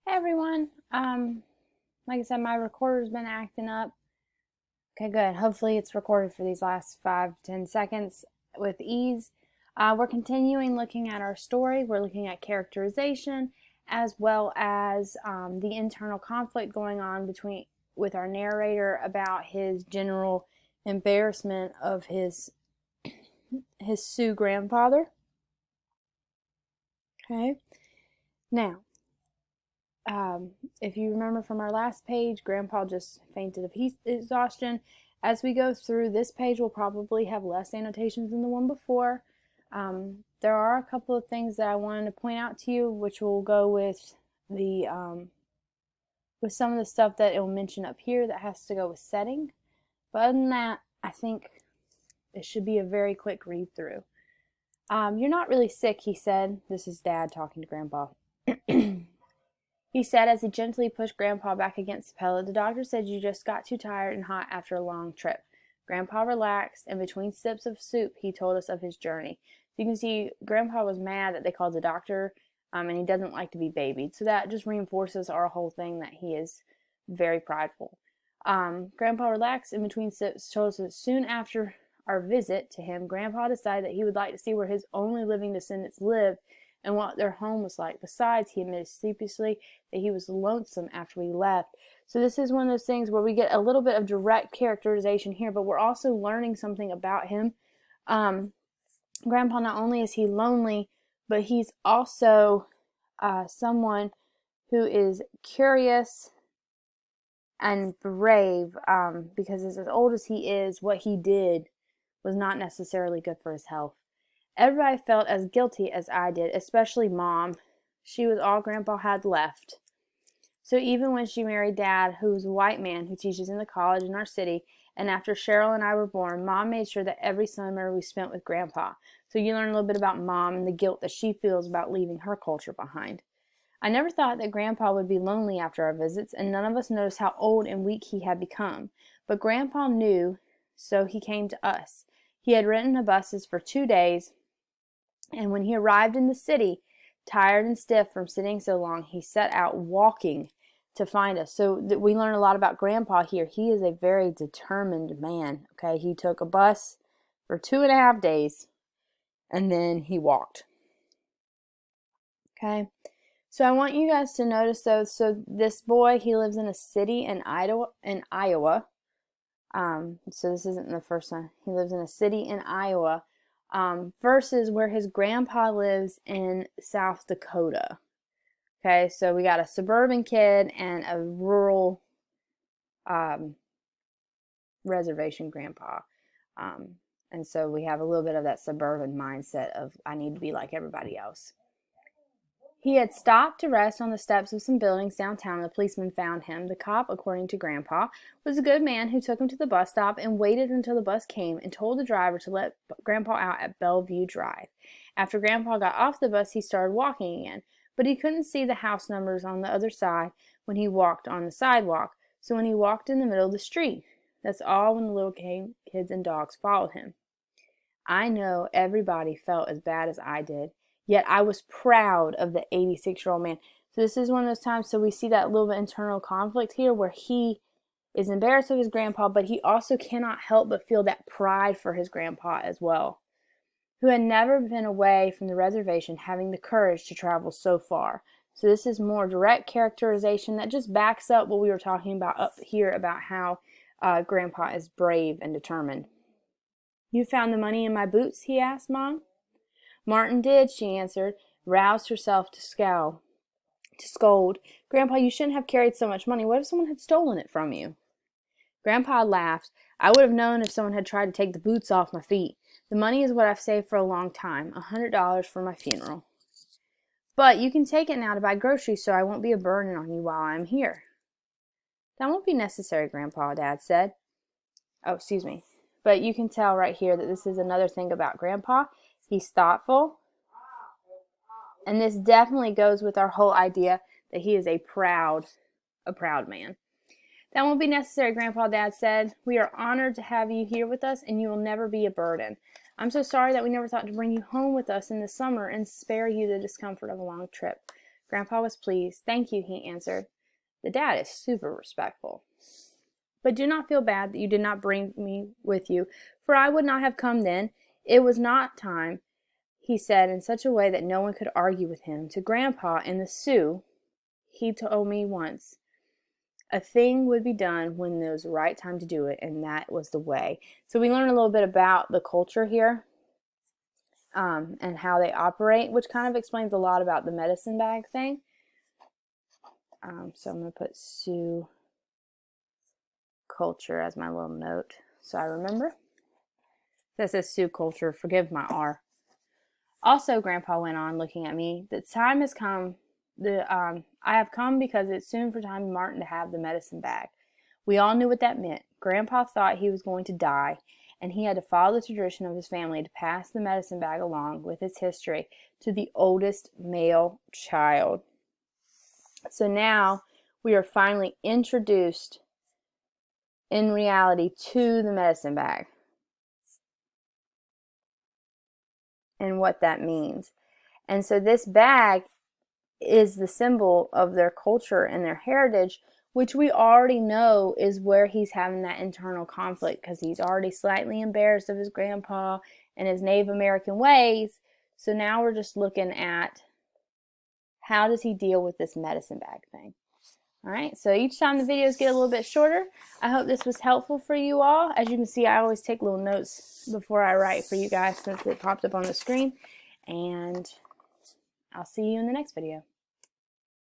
Hey everyone. Like I said, my recorder's been acting up. Okay, good. Hopefully it's recorded for these last 5 to 10 seconds with ease. We're continuing looking at our story. We're looking at characterization as well as the internal conflict going on between with our narrator about his general embarrassment of his Sioux grandfather. Okay. Now, if you remember from our last page, Grandpa just fainted of heat exhaustion. As we go through this page, we'll probably have less annotations than the one before. There are a couple of things that I wanted to point out to you, which will go with with some of the stuff that it will mention up here that has to go with setting. But other than that, I think it should be a very quick read through. You're not really sick, he said. This is Dad talking to Grandpa. He said as he gently pushed Grandpa back against the pillow. The doctor said you just got too tired and hot after a long trip. Grandpa relaxed, and between sips of soup, he told us of his journey. So you can see Grandpa was mad that they called the doctor, and he doesn't like to be babied. So that just reinforces our whole thing that he is very prideful. Grandpa relaxed in between sips, told us that soon after our visit to him, Grandpa decided that he would like to see where his only living descendants lived and what their home was like. Besides, he admitted sleepishly that he was lonesome after we left. So this is one of those things where we get a little bit of direct characterization here, but we're also learning something about him. Grandpa, not only is he lonely, but he's also someone who is curious and brave, because as old as he is, what he did was not necessarily good for his health. Everybody felt as guilty as I did, especially Mom. She was all Grandpa had left. So even when she married Dad, who was a white man who teaches in the college in our city, and after Cheryl and I were born, Mom made sure that every summer we spent with Grandpa. So you learn a little bit about Mom and the guilt that she feels about leaving her culture behind. I never thought that Grandpa would be lonely after our visits, and none of us noticed how old and weak he had become. But Grandpa knew, so he came to us. He had ridden the buses for 2 days, and when he arrived in the city, tired and stiff from sitting so long, he set out walking to find us. So we learn a lot about Grandpa here. He is a very determined man. Okay, he took a bus for 2.5 days, and then he walked. Okay, so I want you guys to notice though. So this boy, he lives in a city in Iowa. So this isn't the first one. He lives in a city in Iowa. Versus where his grandpa lives in South Dakota. Okay, so we got a suburban kid and a rural reservation grandpa. And so we have a little bit of that suburban mindset of I need to be like everybody else. He had stopped to rest on the steps of some buildings downtown. The policeman found him. The cop, according to Grandpa, was a good man who took him to the bus stop and waited until the bus came and told the driver to let Grandpa out at Bellevue Drive. After Grandpa got off the bus, he started walking again, but he couldn't see the house numbers on the other side when he walked on the sidewalk, so when he walked in the middle of the street. That's all when the little kids and dogs followed him. I know everybody felt as bad as I did. Yet I was proud of the 86-year-old man. So this is one of those times, so we see that little bit internal conflict here where he is embarrassed of his grandpa, but he also cannot help but feel that pride for his grandpa as well, who had never been away from the reservation, having the courage to travel so far. So this is more direct characterization that just backs up what we were talking about up here about how grandpa is brave and determined. You found the money in my boots? He asked Mom. Martin did, she answered, roused herself to scold. Grandpa, you shouldn't have carried so much money. What if someone had stolen it from you? Grandpa laughed. I would have known if someone had tried to take the boots off my feet. The money is what I've saved for a long time, $100 for my funeral. But you can take it now to buy groceries so I won't be a burden on you while I'm here. That won't be necessary, Grandpa, Dad said. Oh, excuse me. But you can tell right here that this is another thing about Grandpa. He's thoughtful. And this definitely goes with our whole idea that he is a proud man. That won't be necessary, Grandpa, Dad said. We are honored to have you here with us, and you will never be a burden. I'm so sorry that we never thought to bring you home with us in the summer and spare you the discomfort of a long trip. Grandpa was pleased. "Thank you," he answered. The dad is super respectful. "But do not feel bad that you did not bring me with you, for I would not have come then. It was not time," he said in such a way that no one could argue with him. To Grandpa and the Sioux, he told me once, a thing would be done when there was the right time to do it, and that was the way. So we learn a little bit about the culture here and how they operate, which kind of explains a lot about the medicine bag thing. So I'm going to put Sioux culture as my little note so I remember. That says Sioux culture. Forgive my R. "Also," Grandpa went on, looking at me, "the time has come. I have come because it's soon for Tommy Martin to have the medicine bag." We all knew what that meant. Grandpa thought he was going to die, and he had to follow the tradition of his family to pass the medicine bag along with its history to the oldest male child. So now we are finally introduced in reality to the medicine bag and what that means. And so this bag is the symbol of their culture and their heritage, which we already know is where he's having that internal conflict, because he's already slightly embarrassed of his grandpa and his Native American ways. So now we're just looking at how does he deal with this medicine bag thing. All right, so each time the videos get a little bit shorter. I hope this was helpful for you all. As you can see, I always take little notes before I write for you guys since it popped up on the screen. And I'll see you in the next video.